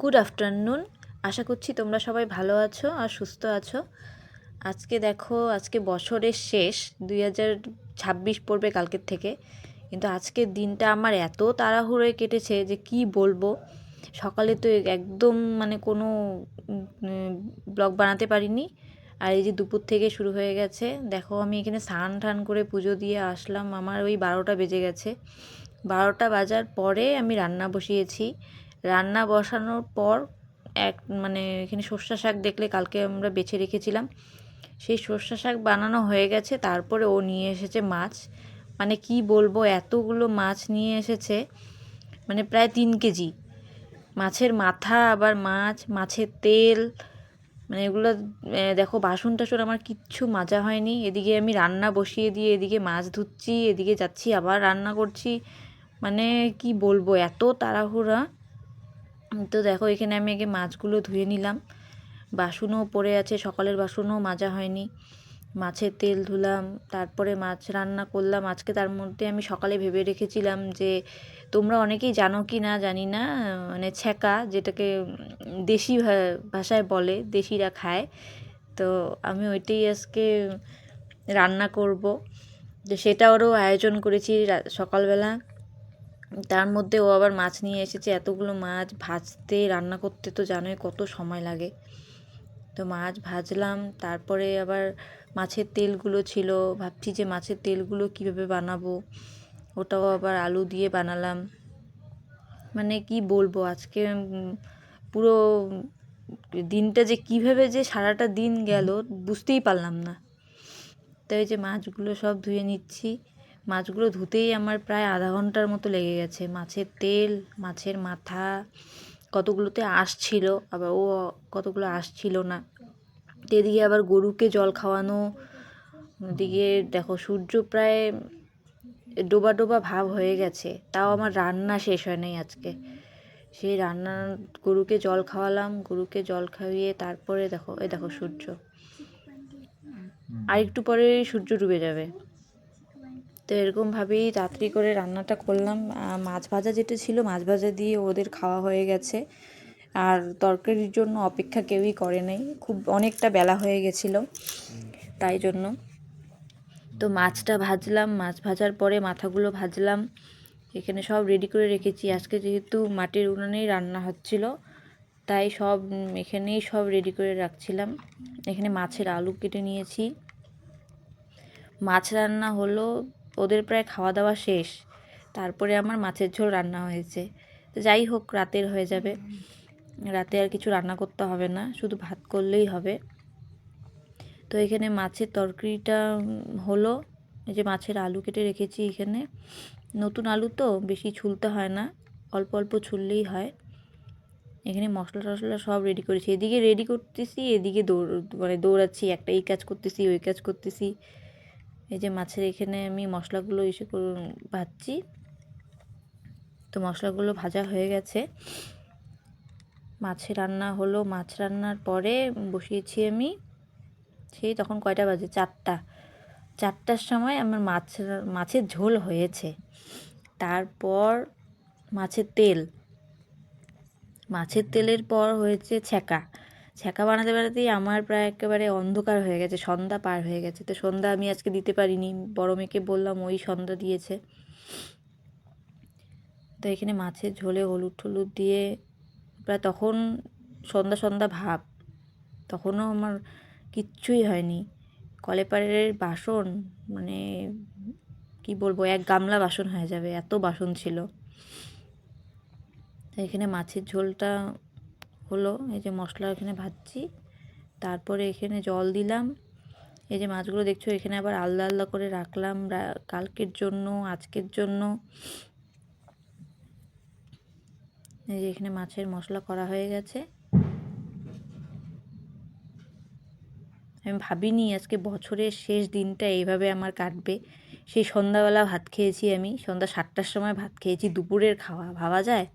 Good afternoon. আশা করছি তোমরা সবাই ভালো আছো আর সুস্থ আছো। আজকে বছরের শেষ 2026 পড়বে কালকের থেকে, কিন্তু আজকের দিনটা আমার এত তাড়াহুড়োয় কেটেছে যে কি বলবো। সকালে তো একদম কোনো ব্লগ বানাতে পারিনি, আর এই যে দুপুর থেকে শুরু হয়ে গেছে। দেখো, আমি এখানে স্নান টান করে পুজো দিয়ে আসলাম, আমার ওই 12টা বেজে গেছে। 12টা বাজার পরে আমি রান্না বসিয়েছি। রান্না বসানোর পর এখানে সর্ষে শাক দেখলে কালকে আমরা বেছে রেখেছিলাম, সেই সর্ষে শাক বানানো হয়ে গেছে। তারপরে ও নিয়ে এসেছে মাছ, কি বলবো, এতগুলো মাছ নিয়ে এসেছে, প্রায় 3 কেজি মাছের মাথা, আবার মাছের তেল, এগুলো। দেখো, বাসন টাসন আমার কিচ্ছু মাজা হয়নি। এদিকে আমি রান্না বসিয়ে দিয়ে এদিকে মাছ ধুচ্ছি, এদিকে যাচ্ছি আবার রান্না করছি। কি বলবো, এত তাড়াহুড়া। তো দেখো, এখানে আমি আগে মাছগুলো ধুয়ে নিলাম, বাসনও পড়ে আছে, সকালের বাসনও মাজা হয়নি। মাছের তেল ধুলাম, তারপরে মাছ রান্না করলাম আজকে। তার মধ্যে আমি সকালে ভেবে রেখেছিলাম যে, তোমরা অনেকেই জানো কি না জানি না, ছ্যাঁকা, যেটাকে দেশি ভাষায় বলে, দেশিরা খায়। তো আমি ওইটাই আজকে রান্না করব, যে সেটা ওরও আয়োজন করেছি সকালবেলা। তার মধ্যে ও আবার মাছ নিয়ে এসেছে, এতগুলো মাছ ভাজতে রান্না করতে তো জানোই কত সময় লাগে। তো মাছ ভাজলাম, তারপরে আবার মাছের তেলগুলো ছিল, ভাবছি যে মাছের তেলগুলো কীভাবে বানাবো, ওটাও আবার আলু দিয়ে বানালাম। কি বলবো, আজকে পুরো দিনটা যে কীভাবে যে সারাটা দিন গেল বুঝতেই পারলাম না। তো এই যে মাছগুলো সব ধুয়ে নিচ্ছি, মাছগুলো ধুতেই আমার প্রায় আধা ঘন্টার মতো লেগে গেছে। মাছের তেল, মাছের মাথা, কতগুলোতে আসছিল, আবার ও কতগুলো আসছিল না। তো এদিকে আবার গরুকে জল খাওয়ানো, এদিকে দেখো সূর্য প্রায় ডোবা ডোবা ভাব হয়ে গেছে, তাও আমার রান্না শেষ হয় নাই আজকে। সেই রান্না, গরুকে জল খাওয়ালাম, গরুকে জল খাইয়ে তারপরে দেখো সূর্য, আর একটু পরে সূর্য ডুবে যাবে। তো এরকমভাবেই তাড়াতাড়ি করে রান্নাটা করলাম। মাছ ভাজা যেটা ছিল, মাছ ভাজা দিয়ে ওদের খাওয়া হয়ে গেছে, আর তরকারির জন্য অপেক্ষা কেউই করে নাই, খুব অনেকটা বেলা হয়ে গেছিলো তাই জন্য। তো মাছটা ভাজলাম, মাছ ভাজার পরে মাথাগুলো ভাজলাম, এখানে সব রেডি করে রেখেছি। আজকে যেহেতু মাটির উনুনেই রান্না হচ্ছিল, তাই এখানেই সব রেডি করে রাখছিলাম। এখানে মাছের আলু কেটে নিয়েছি। মাছ রান্না হলো, ওদের প্রায় খাওয়া দাওয়া শেষ, তারপরে আমার মাছের ঝোল রান্না হয়েছে। তো যাই হোক, রাতের হয়ে যাবে, রাতে আর কিছু রান্না করতে হবে না, শুধু ভাত করলেই হবে। তো এখানে মাছের তরকারিটা হলো, এই যে মাছের আলু কেটে রেখেছি এখানে। নতুন আলু তো বেশি ছুলতে হয় না, অল্প অল্প ছুললেই হয়। এখানে মশলা টশলা সব রেডি করেছি, এদিকে রেডি করতেছি, এদিকে দৌড়াচ্ছি, একটা এই কাজ করতেছি, ওই কাজ করতেছি। এই যে মাছের এখানে আমি মশলাগুলো ভাজছি। তো মশলাগুলো ভাজা হয়ে গেছে, মাছের রান্না হলো। মাছ রান্নার পরে বসিয়েছি আমি, সেই তখন কয়টা বাজে, 4টার সময় আমার মাছের ঝোল হয়েছে। তারপর মাছের তেলের পর হয়েছে ছ্যাঁকা বানাতে বানাতেই আমার প্রায় একেবারে অন্ধকার হয়ে গেছে, সন্ধ্যা পার হয়ে গেছে। তো সন্ধ্যা আমি আজকে দিতে পারিনি, বড় মেয়েকে বললাম, ওই সন্ধ্যা দিয়েছে। তো এখানে মাছের ঝোলে হলুদ টলুদ দিয়ে প্রায় তখন সন্ধ্যা সন্ধ্যা ভাব, তখনও আমার কিচ্ছুই হয়নি। কলেপারের বাসন, কি বলবো, 1 গামলা বাসন হয়ে যাবে, এত বাসন ছিল। তো এখানে মাছের ঝোলটা হলো, এই যে মশলা এখানে ভাজছি, তারপরে এখানে জল দিলাম। এই যে মাছগুলো দেখছো, এখানে আবার আলাদা আলাদা করে রাখলাম কালকের জন্য, আজকের জন্য। এই যে এখানে মাছের মশলা করা হয়ে গেছে। আমি ভাবিনি আজকে বছরের শেষ দিনটা এইভাবে আমার কাটবে। সেই সন্ধ্যাবেলা ভাত খেয়েছি, আমি সন্ধ্যা 7টার সময় ভাত খেয়েছি, দুপুরের খাওয়া ভাবা যায়।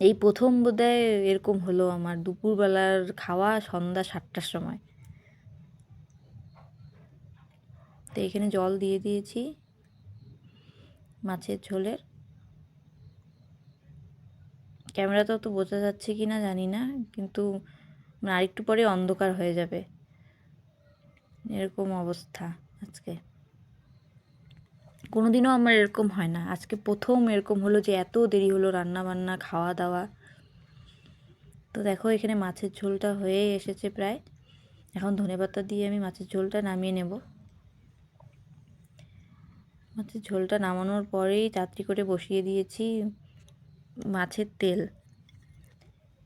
এই প্রথম বোধহয় এরকম হলো আমার, দুপুরবেলার খাওয়া সন্ধ্যা 7টার সময়। তো এখানে জল দিয়ে দিয়েছি মাছের ঝোলের। ক্যামেরাতে তো বোঝা যাচ্ছে কি না জানি না, কিন্তু আরেকটু পরে অন্ধকার হয়ে যাবে, এরকম অবস্থা আজকে। কোনোদিনও আমার এরকম হয় না, আজকে প্রথম এরকম হলো যে এত দেরি হলো রান্না বান্না খাওয়া দাওয়া। তো দেখো এখানে মাছের ঝোলটা হয়ে এসেছে প্রায়। এখন ধনেপাতা দিয়ে আমি মাছের ঝোলটা নামিয়ে নেব। মাছের ঝোলটা নামানোর পরেই তাড়াতাড়ি করে বসিয়ে দিয়েছি মাছের তেল।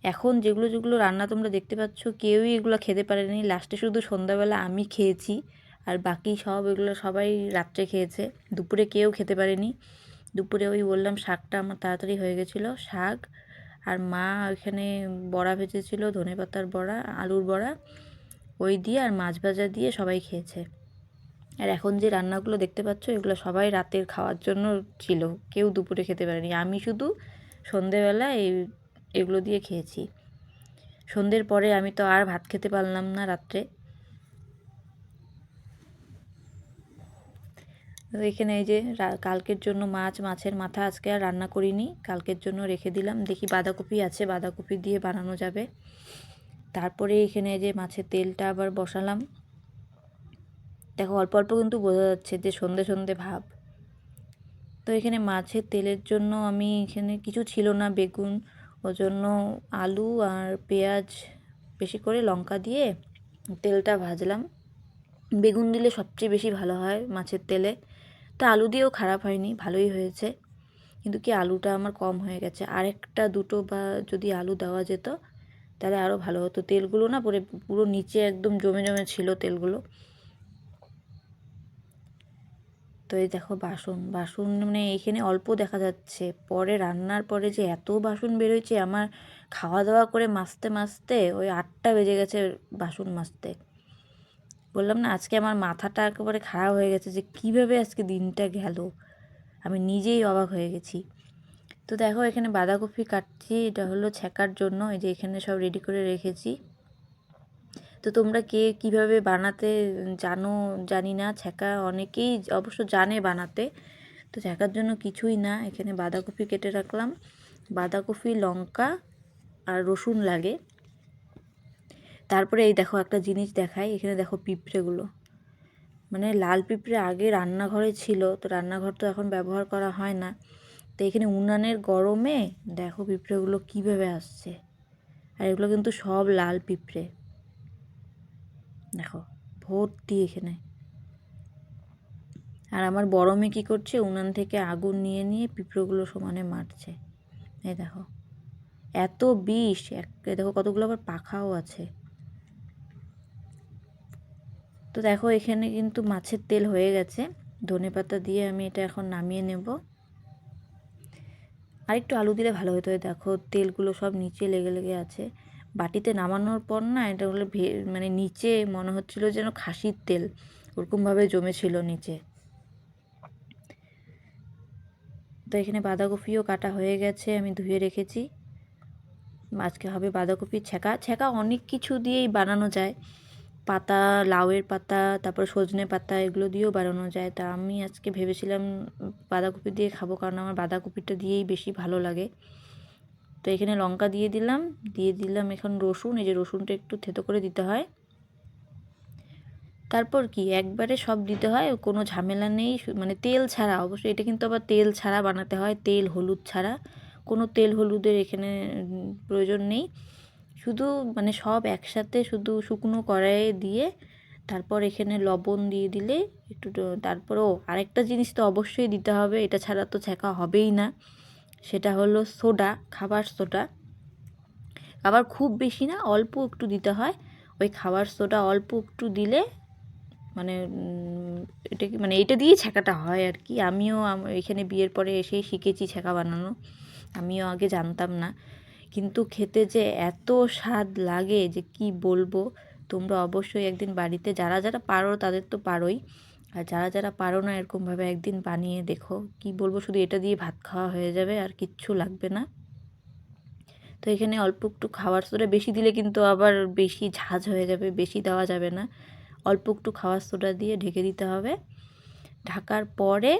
এখন যেগুলো যেগুলো রান্না তোমরা দেখতে পাচ্ছ কেউই এগুলো খেতে পারেনি, লাস্টে শুধু সন্ধ্যাবেলা আমি খেয়েছি, আর বাকি সব এগুলো সবাই রাত্রে খেয়েছে, দুপুরে কেউ খেতে পারেনি। দুপুরে ওই বললাম শাকটা আমার তাড়াতাড়ি হয়ে গেছিলো, শাক আর মা ওইখানে বড়া ভেজেছিল, ধনেপাতার বড়া, আলুর বড়া, ওই দিয়ে আর মাছ ভাজা দিয়ে সবাই খেয়েছে। আর এখন যে রান্নাগুলো দেখতে পাচ্ছ এগুলো সবাই রাতের খাওয়ার জন্য ছিল, কেউ দুপুরে খেতে পারেনি, আমি শুধু সন্ধেবেলা এগুলো দিয়ে খেয়েছি। সন্ধ্যের পরে আমি তো আর ভাত খেতে পারলাম না রাত্রে। এখানে এই যে কালকের জন্য মাছের মাথা আজকে আর রান্না করিনি, কালকের জন্য রেখে দিলাম, দেখি বাঁধাকপি আছে, বাঁধাকপি দিয়ে বানানো যাবে। তারপরে এখানে যে মাছের তেলটা আবার বসালাম। দেখো অল্প অল্প কিন্তু বোঝা যাচ্ছে যে সন্ধে সন্ধে ভাব। তো এখানে মাছের তেলের জন্য আমি এখানে কিছু ছিল না, বেগুন, ওর জন্য আলু আর পেঁয়াজ বেশি করে লঙ্কা দিয়ে তেলটা ভাজলাম। বেগুন দিলে সবচেয়ে বেশি ভালো হয় মাছের তেলে, তো আলু দিয়েও খারাপ হয়নি, ভালোই হয়েছে, কিন্তু কি আলুটা আমার কম হয়ে গেছে, আরেকটা দুটো বা যদি আলু দেওয়া যেত তাহলে আরও ভালো হতো। তেলগুলো না পুরো নিচে একদম জমে জমে ছিল তেলগুলো। তো এই দেখো বাসন বাসন মানে এখানে অল্প দেখা যাচ্ছে, পরে রান্নার পরে যে এত বাসন বেরোচ্ছে, আমার খাওয়া দাওয়া করে মাজতে মাজতে ওই 8টা বেজে গেছে বাসন মাজতে। বললাম না আজকে আমার মাথাটা একেবারে খারাপ হয়ে গেছে যে কীভাবে আজকে দিনটা গেল, আমি নিজেই অবাক হয়ে গেছি। তো দেখো এখানে বাঁধাকপি কাটছি, এটা হলো ছ্যাঁকার জন্য, এই যে এখানে সব রেডি করে রেখেছি। তো তোমরা কে কিভাবে বানাতে জানো জানি না, ছ্যাঁকা অনেকেই অবশ্য জানে বানাতে। তো ছ্যাঁকার জন্য কিছুই না, এখানে বাঁধাকপি কেটে রাখলাম, বাঁধাকপি, লঙ্কা আর রসুন লাগে। তারপরে এই দেখো একটা জিনিস দেখাই, এখানে দেখো পিঁপড়েগুলো, মানে লাল পিঁপড়ে আগে রান্নাঘরে ছিল, তো রান্নাঘর তো এখন ব্যবহার করা হয় না, তো এখানে উনানের গরমে দেখো পিঁপড়েগুলো কীভাবে আসছে। আর এগুলো কিন্তু সব লাল পিঁপড়ে, দেখো ভর্তি এখানে। আর আমার বড় মেয়ে কী করছে, উনান থেকে আগুন নিয়ে নিয়ে পিঁপড়েগুলো সমানে মারছে। এই দেখো এত বিষ, দেখো কতগুলো আবার পাখাও আছে। তো দেখো এখানে কিন্তু মাছের তেল হয়ে গেছে, ধনেপাতা দিয়ে আমি এটা এখন নামিয়ে নেব। আর একটু আলু দিলে ভালো হতো। দেখো তেলগুলো সব নিচে লেগে লেগে আছে, বাটিতে নামানোর পর না এটা হলো মানে নিচে মনে হচ্ছিল যেন খাসির তেল, ওরকমভাবে জমেছিল নিচে। তো এখানে বাঁধাকপিও কাটা হয়ে গেছে, আমি ধুয়ে রেখেছি। আজকে হবে বাঁধাকপির ছ্যাঁকা। ছ্যাঁকা অনেক কিছু দিয়েই বানানো যায়, পাতা, লাউয়ের পাতা, তারপর সজনে পাতা, এগুলো দিয়েও বানানো যায়। তা আমি আজকে ভেবেছিলাম বাঁধাকপি দিয়ে খাবো, কারণ আমার বাঁধাকপিটা দিয়েই বেশি ভালো লাগে। তো এখানে লঙ্কা দিয়ে দিলাম এখন রসুন, এই যে রসুনটা একটু থেতো করে দিতে হয়। তারপর কি একবারে সব দিতে হয়, কোনো ঝামেলা নেই, মানে তেল ছাড়া, অবশ্যই এটা কিন্তু আবার তেল ছাড়া বানাতে হয়, তেল হলুদ ছাড়া, কোনো তেল হলুদের এখানে প্রয়োজন নেই। শুধু মানে সব একসাথে শুধু শুকনো কড়াইয়ে দিয়ে তারপর এখানে লবণ দিয়ে দিলে একটু, তারপরেও আরেকটা জিনিস তো অবশ্যই দিতে হবে, এটা ছাড়া তো ছ্যাঁকা হবেই না, সেটা হলো সোডা, খাবার সোডা। আবার খুব বেশি না, অল্প একটু দিতে হয়, ওই খাবার সোডা অল্প একটু দিলে মানে এটা কি মানে এটা দিয়ে ছ্যাঁকাটা হয় আর কি। আমিও এখানে বিয়ের পরে এসেই শিখেছি ছ্যাঁকা বানানো, আমিও আগে জানতাম না, কিন্তু খেতে যে এত স্বাদ লাগে যে কি বলবো। তোমরা অবশ্যই একদিন বাড়িতে যারা যারা পারো, তাদের তো পারোই, আর যারা যারা পারো না এরকমভাবে একদিন বানিয়ে দেখো, কি বলবো, শুধু এটা দিয়ে ভাত খাওয়া হয়ে যাবে আর কিচ্ছু লাগবে না। তো এখানে অল্প একটু খাবার সোডা, বেশি দিলে কিন্তু আবার বেশি ঝাঁঝ হয়ে যাবে, বেশি দেওয়া যাবে না, অল্প একটু খাবার সোডা দিয়ে ঢেকে দিতে হবে। ঢাকার পরে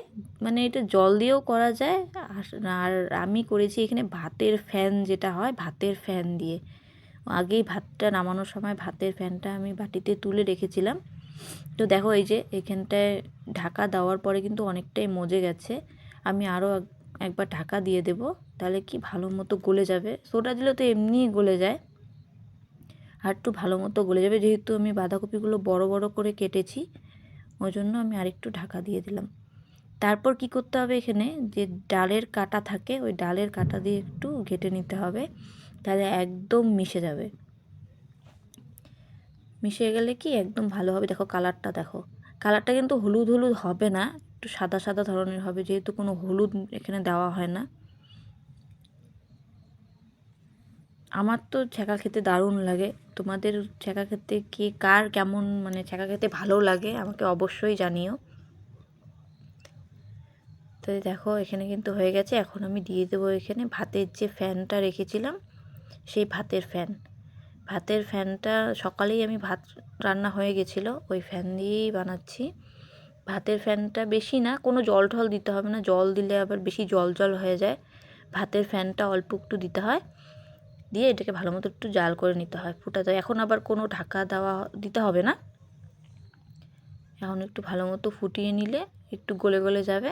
মানে এটা জল দিয়েও করা যায়, আর আমি করেছি এখানে ভাতের ফ্যান যেটা হয়, ভাতের ফ্যান দিয়ে। আগেই ভাতটা নামানোর সময় ভাতের ফ্যানটা আমি বাটিতে তুলে রেখেছিলাম। তো দেখো এই যে এখানটায় ঢাকা দেওয়ার পরে কিন্তু অনেকটাই মজে গেছে। আমি আরও একবার ঢাকা দিয়ে দেব, তাহলে কি ভালো মতো গলে যাবে। সোডা দিলে তো এমনিই গলে যায়, আর একটু ভালো মতো গলে যাবে। যেহেতু আমি বাঁধাকপিগুলো বড় বড় করে কেটেছি, ওই জন্য আমি আরেকটু ঢাকা দিয়ে দিলাম। তারপর কি করতে হবে, এখানে যে ডালের কাটা থাকে ওই ডালের কাটা দিয়ে একটু ঘেটে নিতে হবে, তাহলে একদম মিশে যাবে। মিশে গেলে কি একদম ভালো হবে। দেখো কালারটা, দেখো কালারটা কিন্তু হলুদ হলুদ হবে না, একটু সাদা সাদা ধরনের হবে, যেহেতু কোনো হলুদ এখানে দেওয়া হয় না। আমার তো ছ্যাঁকা খেতে দারুণ লাগে। তোমাদের ছ্যাঁকা খেতে কে কার কেমন মানে ছ্যাঁকা খেতে ভালো লাগে আমাকে অবশ্যই জানিও। তো দেখো এখানে কিন্তু হয়ে গেছে। এখন আমি দিয়ে দেবো এখানে ভাতের যে ফ্যানটা রেখেছিলাম, সেই ভাতের ফ্যান। ভাতের ফ্যানটা সকালেই আমি ভাত রান্না হয়ে গেছিলো, ওই ফ্যান দিয়েই বানাচ্ছি। ভাতের ফ্যানটা বেশি না, কোনো জল টল দিতে হবে না, জল দিলে আবার বেশি জল জল হয়ে যায়। ভাতের ফ্যানটা অল্প একটু দিতে হয়, দিয়ে এটাকে ভালো মতো একটু জাল করে নিতে হয়, ফুটাতে হয়। এখন আবার কোনো ঢাকা দেওয়া দিতে হবে না, এখন একটু ভালো মতো ফুটিয়ে নিলে একটু গলে গলে যাবে,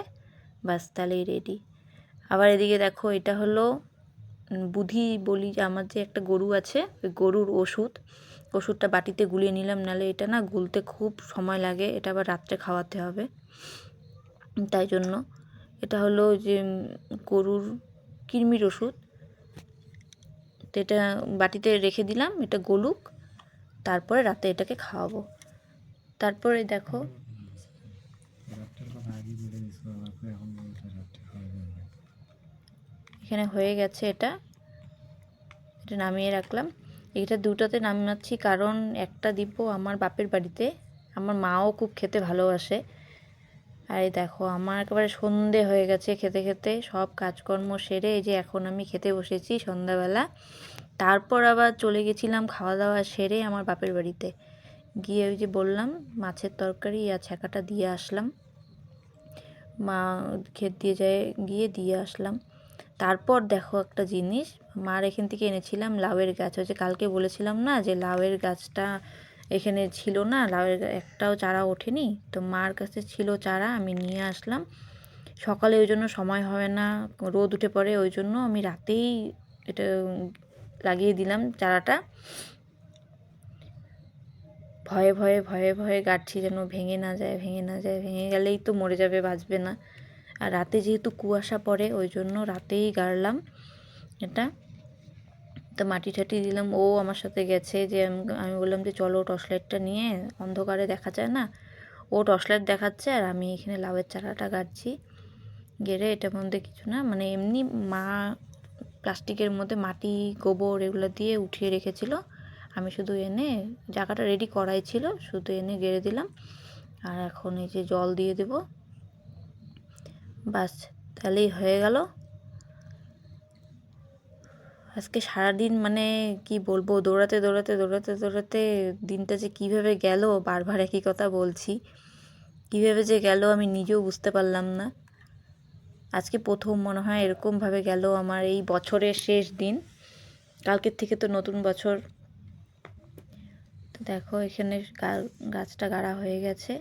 ব্যাস তাহলেই রেডি। আবার এদিকে দেখো এটা হলো বুধি বলি যে আমার যে একটা গরু আছে, ওই গরুর ওষুধটা বাটিতে গুলিয়ে নিলাম, নাহলে এটা না গুলতে খুব সময় লাগে, এটা আবার রাত্রে খাওয়াতে হবে, তাই জন্য। এটা হলো যে গরুর কৃমির ওষুধ, তো এটা বাটিতে রেখে দিলাম, এটা গলুক, তারপরে রাতে এটাকে খাওয়াবো। তারপরে দেখো এখানে হয়ে গেছে, এটা নামিয়ে রাখলাম। এটা দুটোতে নামাচ্ছি কারণ একটা দিব আমার বাপের বাড়িতে, আমার মাও খুব খেতে ভালোবাসে। আর এই দেখো আমার একেবারে সন্ধে হয়ে গেছে, খেতে খেতে সব কাজকর্ম সেরে এই যে এখন আমি খেতে বসেছি সন্ধ্যাবেলা। তারপর আবার চলে গেছিলাম খাওয়া দাওয়া সেরে আমার বাপের বাড়িতে গিয়ে, ওই যে বললাম মাছের তরকারি আর ছ্যাঁকাটা দিয়ে আসলাম, মা ক্ষেত দিয়ে গিয়ে দিয়ে আসলাম। তারপর দেখো একটা জিনিস, মার এখান থেকে এনেছিলাম লাউয়ের গাছ। ওই যে কালকে বলেছিলাম না যে লাউয়ের গাছটা এখানে ছিল না, লাউয়ের একটাও চারা ওঠেনি, তো মার কাছে ছিল চারা, আমি নিয়ে আসলাম। সকালে ওই জন্য সময় হয় না, রোদ উঠে পড়ে, ওই জন্য আমি রাতেই এটা লাগিয়ে দিলাম চারাটা। ভয়ে ভয়ে ভয়ে ভয়ে গাড়ছি যেন ভেঙে না যায়, ভেঙে গেলেই তো মরে যাবে, বাঁচবে না। আর রাতে যেহেতু কুয়াশা পড়ে ওই জন্য রাতেই গাড়লাম এটা। তো মাটি ঠাটি দিলাম, ও আমার সাথে গেছে, যে আমি বললাম যে চলো টর্চ লাইটটা নিয়ে, অন্ধকারে দেখা যায় না, ও টর্চ লাইট দেখাচ্ছে আর আমি এখানে লাউয়ের চারাটা গাড়ছি। গেড়ে এটার মধ্যে কিছু না, মানে এমনি মা প্লাস্টিকের মধ্যে মাটি গোবর এগুলো দিয়ে উঠিয়ে রেখেছিল, আমি শুধু এনে জায়গাটা রেডি করাই ছিল, শুধু এনে গেড়ে দিলাম। আর এখন এই যে জল দিয়ে দেব, বাস তাহলেই হয়ে গেল। আজকে সারাদিন মানে কি বলবো, দৌড়াতে দৌড়াতে দৌড়াতে দৌড়াতে দিনটা যে কীভাবে গেল, বারবার একই কথা বলছি, কীভাবে যে গেল আমি নিজেও বুঝতে পারলাম না। আজকে প্রথম মনে হয় এরকমভাবে গেল আমার এই বছরের শেষ দিন, কালকের থেকে তো নতুন বছর। তো দেখো এখানে গাছটা গাড়া হয়ে গেছে,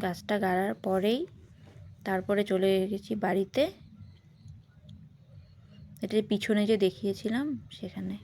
গাছটা গাড়ার পরেই তারপরে চলে গেছি বাড়িতে, এটা পিছনে যে দেখিয়েছিলাম সেখানে।